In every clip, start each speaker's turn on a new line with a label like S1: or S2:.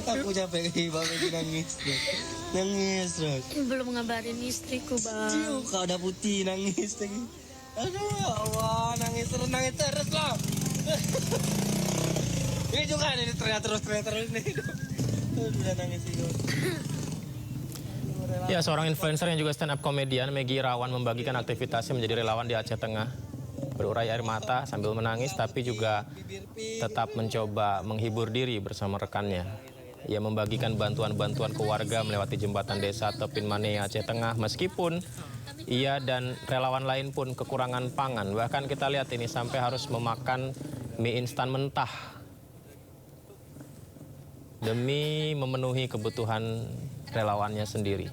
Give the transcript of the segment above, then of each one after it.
S1: Aku capek Bang Megi nangis. Nangis terus.
S2: Belum ngabarin istriku, Bang.
S1: Kau udah putih nangis lagi. Aduh ya Allah, nangis terus lah. Ini juga ini teriak terus nih. Udah nangis itu.
S3: Ya, seorang influencer yang juga stand up komedian, Megi Irawan, membagikan aktivitasnya menjadi relawan di Aceh Tengah. Berurai air mata sambil menangis, tapi juga tetap mencoba menghibur diri bersama rekannya. Ia membagikan bantuan-bantuan ke warga melewati jembatan desa Tepin Mane, Aceh Tengah, meskipun ia dan relawan lain pun kekurangan pangan. Bahkan kita lihat ini sampai harus memakan mie instan mentah demi memenuhi kebutuhan relawannya sendiri.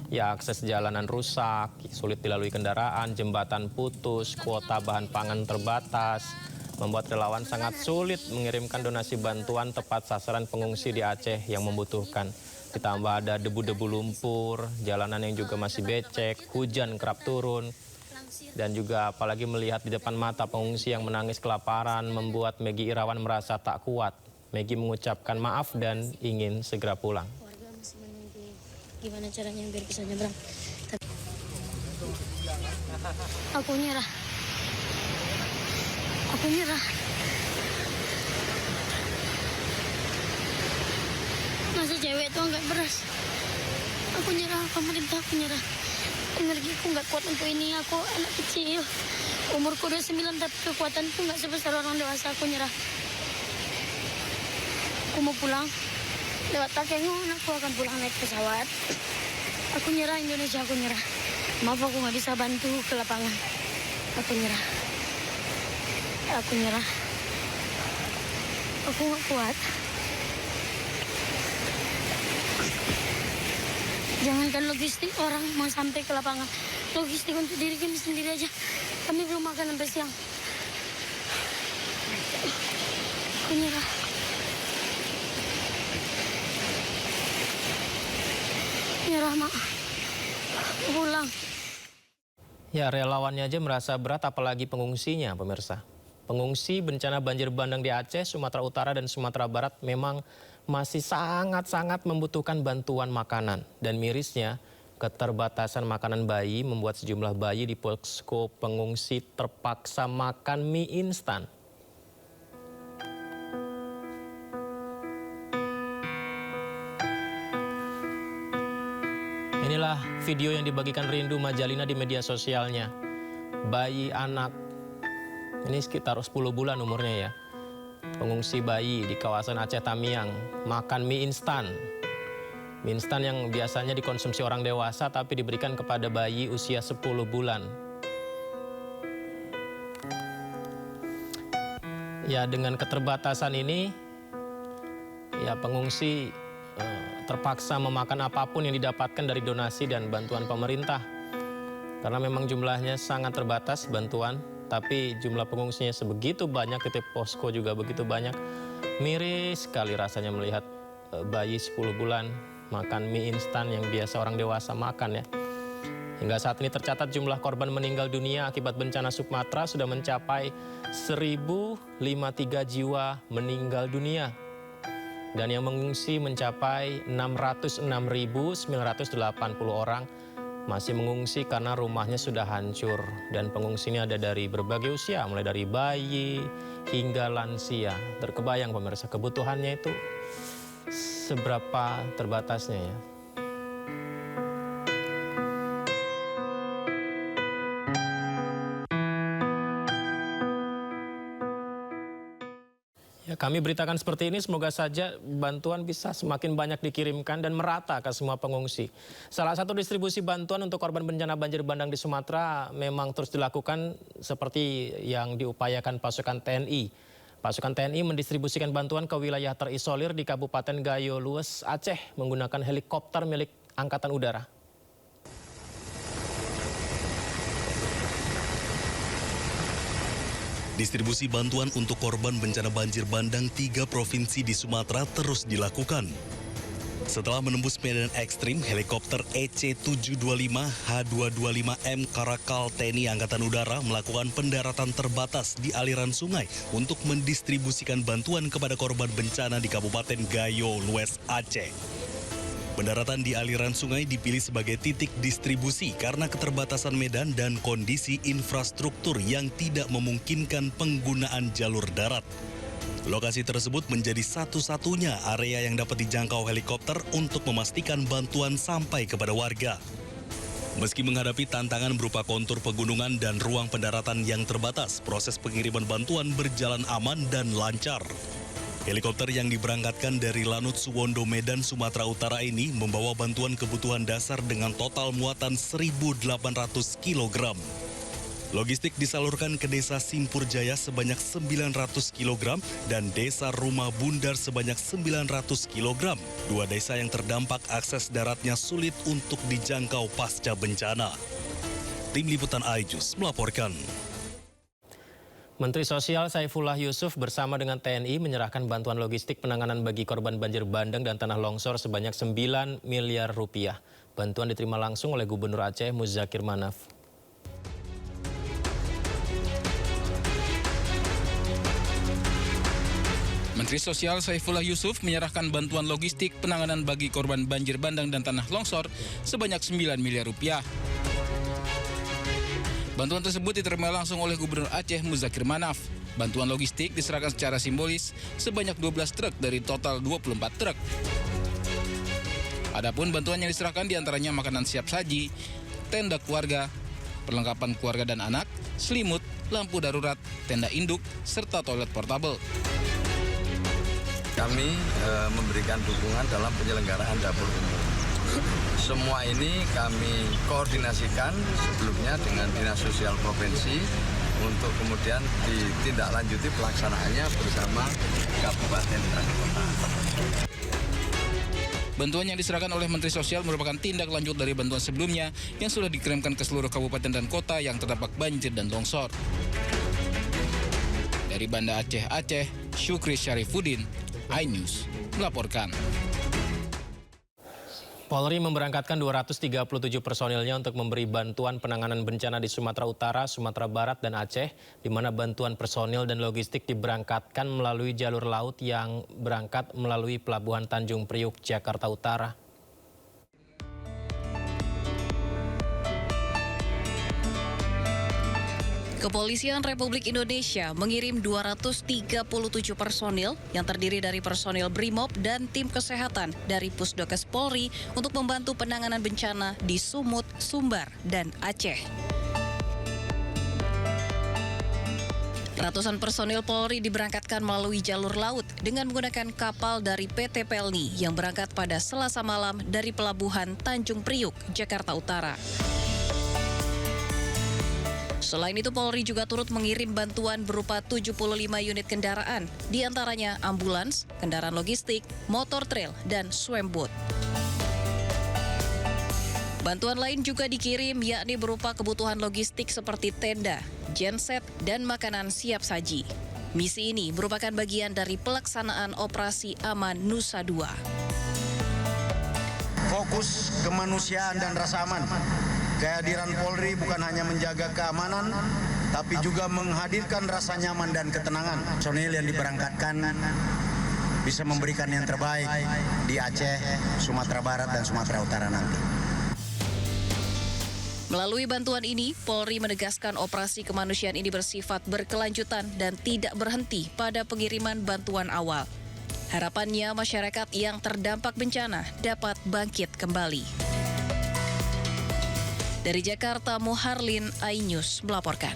S3: Ya, akses jalanan rusak, sulit dilalui kendaraan, jembatan putus, kuota bahan pangan terbatas, membuat relawan sangat sulit mengirimkan donasi bantuan tepat sasaran pengungsi di Aceh yang membutuhkan. Ditambah ada debu-debu lumpur, jalanan yang juga masih becek, hujan kerap turun. Dan juga apalagi melihat di depan mata pengungsi yang menangis kelaparan membuat Megi Irawan merasa tak kuat. Megi mengucapkan maaf dan ingin segera pulang.
S2: Warga masih menunggu gimana caranya biar bisa nyebrang. Aku nyerah. Aku nyerah. Masa cewek tuh nggak beras. Aku nyerah, pemerintah aku nyerah. Energiku nggak kuat untuk ini. Aku anak kecil. Umurku udah 9 tapi kekuatanku nggak sebesar orang dewasa. Aku nyerah. Aku mau pulang. Lewat Takengon aku akan pulang naik pesawat. Aku nyerah Indonesia, aku nyerah. Maaf aku nggak bisa bantu ke lapangan. Aku nyerah. Aku nyerah. Aku nggak kuat. Jangankan logistik orang mau sampai ke lapangan. Logistik untuk diri kami sendiri aja. Kami belum makan sampai siang. Aku nyerah. Nyerah, Mak. Pulang.
S3: Ya, relawannya aja merasa berat apalagi pengungsinya, pemirsa. Pengungsi bencana banjir bandang di Aceh, Sumatera Utara, dan Sumatera Barat memang masih sangat-sangat membutuhkan bantuan makanan. Dan mirisnya, keterbatasan makanan bayi membuat sejumlah bayi di posko pengungsi terpaksa makan mie instan. Inilah video yang dibagikan Rindu Majalina di media sosialnya. Bayi anak, ini sekitar 10 bulan umurnya ya. Pengungsi bayi di kawasan Aceh Tamiang makan mie instan. Mie instan yang biasanya dikonsumsi orang dewasa tapi diberikan kepada bayi usia 10 bulan. Ya, dengan keterbatasan ini, ya pengungsi terpaksa memakan apapun yang didapatkan dari donasi dan bantuan pemerintah. Karena memang jumlahnya sangat terbatas bantuan, tapi jumlah pengungsinya sebegitu banyak, titik posko juga begitu banyak. Miris sekali rasanya melihat bayi 10 bulan makan mie instan yang biasa orang dewasa makan ya. Hingga saat ini tercatat jumlah korban meninggal dunia akibat bencana Sumatera sudah mencapai 1.053 jiwa meninggal dunia. Dan yang mengungsi mencapai 606.980 orang masih mengungsi karena rumahnya sudah hancur. Dan pengungsi ini ada dari berbagai usia, mulai dari bayi hingga lansia. Terkebayang pemirsa, kebutuhannya itu seberapa terbatasnya ya. Ya, kami beritakan seperti ini, semoga saja bantuan bisa semakin banyak dikirimkan dan merata ke semua pengungsi. Salah satu distribusi bantuan untuk korban bencana banjir bandang di Sumatera memang terus dilakukan seperti yang diupayakan pasukan TNI. Pasukan TNI mendistribusikan bantuan ke wilayah terisolir di Kabupaten Gayo Lues, Aceh menggunakan helikopter milik Angkatan Udara.
S4: Distribusi bantuan untuk korban bencana banjir bandang 3 provinsi di Sumatera terus dilakukan. Setelah menembus medan ekstrim, helikopter EC-725H225M Karakal TNI Angkatan Udara melakukan pendaratan terbatas di aliran sungai untuk mendistribusikan bantuan kepada korban bencana di Kabupaten Gayo Lues, Aceh. Pendaratan di aliran sungai dipilih sebagai titik distribusi karena keterbatasan medan dan kondisi infrastruktur yang tidak memungkinkan penggunaan jalur darat. Lokasi tersebut menjadi satu-satunya area yang dapat dijangkau helikopter untuk memastikan bantuan sampai kepada warga. Meski menghadapi tantangan berupa kontur pegunungan dan ruang pendaratan yang terbatas, proses pengiriman bantuan berjalan aman dan lancar. Helikopter yang diberangkatkan dari Lanut Suwondo, Medan, Sumatera Utara ini membawa bantuan kebutuhan dasar dengan total muatan 1.800 kg. Logistik disalurkan ke Desa Simpur Jaya sebanyak 900 kg dan Desa Rumah Bundar sebanyak 900 kg. Dua desa yang terdampak akses daratnya sulit untuk dijangkau pasca bencana. Tim Liputan iJus melaporkan.
S3: Menteri Sosial Saifullah Yusuf bersama dengan TNI menyerahkan bantuan logistik penanganan bagi korban banjir bandang dan tanah longsor sebanyak 9 miliar rupiah. Bantuan diterima langsung oleh Gubernur Aceh Muzakir Manaf.
S5: Menteri Sosial Saifullah Yusuf menyerahkan bantuan logistik penanganan bagi korban banjir bandang dan tanah longsor sebanyak 9 miliar rupiah. Bantuan tersebut diterima langsung oleh Gubernur Aceh Muzakir Manaf. Bantuan logistik diserahkan secara simbolis sebanyak 12 truk dari total 24 truk. Adapun bantuan yang diserahkan diantaranya makanan siap saji, tenda keluarga, perlengkapan keluarga dan anak, selimut, lampu darurat, tenda induk, serta toilet portabel.
S6: Kami memberikan dukungan dalam penyelenggaraan dapur umum. Semua ini kami koordinasikan sebelumnya dengan Dinas Sosial Provinsi untuk kemudian ditindaklanjuti pelaksanaannya bersama Kabupaten dan Kota.
S5: Bantuan yang diserahkan oleh Menteri Sosial merupakan tindak lanjut dari bantuan sebelumnya yang sudah dikirimkan ke seluruh kabupaten dan kota yang terdampak banjir dan longsor. Dari Banda Aceh, Syukri Syarifuddin, iNews melaporkan.
S3: Polri memberangkatkan 237 personilnya untuk memberi bantuan penanganan bencana di Sumatera Utara, Sumatera Barat, dan Aceh, di mana bantuan personil dan logistik diberangkatkan melalui jalur laut yang berangkat melalui Pelabuhan Tanjung Priuk, Jakarta Utara.
S7: Kepolisian Republik Indonesia mengirim 237 personil yang terdiri dari personil BRIMOB dan tim kesehatan dari Pusdokes Polri untuk membantu penanganan bencana di Sumut, Sumbar, dan Aceh. Ratusan personil Polri diberangkatkan melalui jalur laut dengan menggunakan kapal dari PT Pelni yang berangkat pada Selasa malam dari Pelabuhan Tanjung Priuk, Jakarta Utara. Selain itu, Polri juga turut mengirim bantuan berupa 75 unit kendaraan, diantaranya ambulans, kendaraan logistik, motor trail, dan swamboat. Bantuan lain juga dikirim, yakni berupa kebutuhan logistik seperti tenda, genset, dan makanan siap saji. Misi ini merupakan bagian dari pelaksanaan Operasi Aman Nusa Dua.
S8: Fokus kemanusiaan dan rasa aman. Kehadiran Polri bukan hanya menjaga keamanan, tapi juga menghadirkan rasa nyaman dan ketenangan. Personil yang diberangkatkan bisa memberikan yang terbaik di Aceh, Sumatera Barat, dan Sumatera Utara nanti.
S7: Melalui bantuan ini, Polri menegaskan operasi kemanusiaan ini bersifat berkelanjutan dan tidak berhenti pada pengiriman bantuan awal. Harapannya masyarakat yang terdampak bencana dapat bangkit kembali. Dari Jakarta, Muharlin, iNews melaporkan.